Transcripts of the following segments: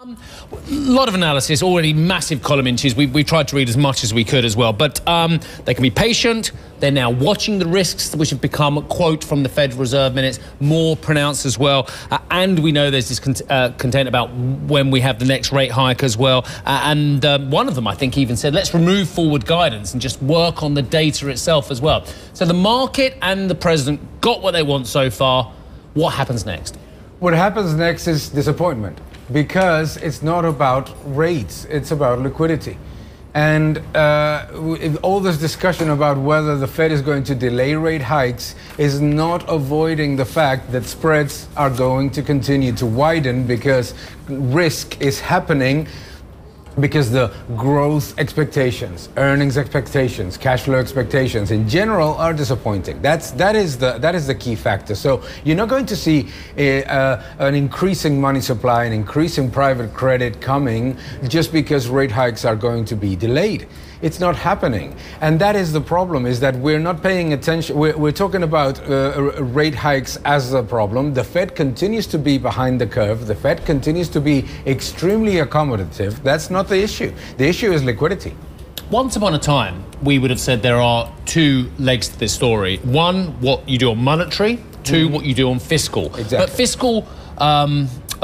A lot of analysis, already massive column inches. We tried to read as much as we could as well. But they can be patient. They're now watching the risks, which have become, quote from the Federal Reserve minutes, more pronounced as well. And we know there's this content about when we have the next rate hike as well. And one of them, I think, even said, let's remove forward guidance and just work on the data itself as well. So the market and the president got what they want so far. What happens next? What happens next is disappointment, because it's not about rates, it's about liquidity. And all this discussion about whether the Fed is going to delay rate hikes is not avoiding the fact that spreads are going to continue to widen, because risk is happening, because the growth expectations, earnings expectations, cash flow expectations in general are disappointing. That is the key factor. So you're not going to see an increasing money supply, an increasing private credit coming just because rate hikes are going to be delayed. It's not happening. And that is the problem, is that we're not paying attention. We're talking about rate hikes as a problem. The Fed continues to be behind the curve. The Fed continues to be extremely accommodative. That's not the issue. The issue is liquidity. Once upon a time, we would have said there are two legs to this story. One, what you do on monetary. Two, what you do on fiscal. Exactly. But fiscal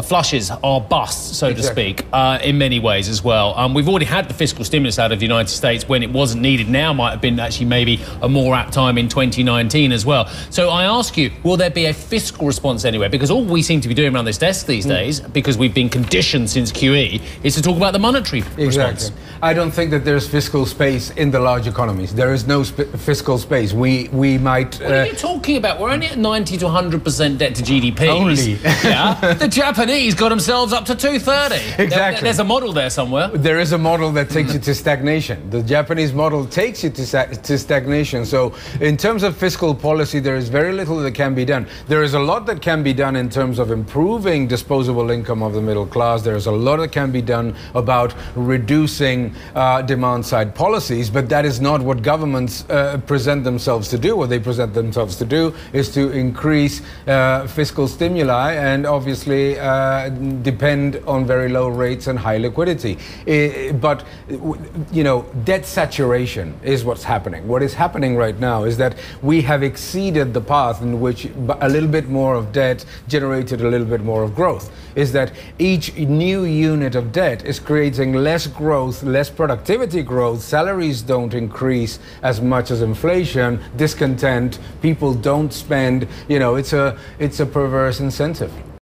flushes are busts, so to speak, in many ways as well. We've already had the fiscal stimulus out of the United States when it wasn't needed. Now might have been actually maybe a more apt time in 2019 as well. So I ask you, will there be a fiscal response anywhere? Because all we seem to be doing around this desk these days, because we've been conditioned since QE, is to talk about the monetary response. I don't think that there's fiscal space in the large economies. There is no fiscal space. We might... What are you talking about? We're only at 90 to 100% debt to GDP. Only. Yeah. The Japanese got themselves up to 230. Exactly. There's a model there somewhere. There is a model that takes you to stagnation. The Japanese model takes you to stagnation. So in terms of fiscal policy, there is very little that can be done. There is a lot that can be done in terms of improving disposable income of the middle class. There is a lot that can be done about reducing demand-side policies, but that is not what governments present themselves to do. What they present themselves to do is to increase fiscal stimuli and obviously depend on very low rates and high liquidity. But, you know, debt saturation is what's happening. What is happening right now is that we have exceeded the path in which a little bit more of debt generated a little bit more of growth. Is that each new unit of debt is creating less growth, less productivity growth, salaries don't increase as much as inflation, discontent, people don't spend, you know, it's a perverse incentive.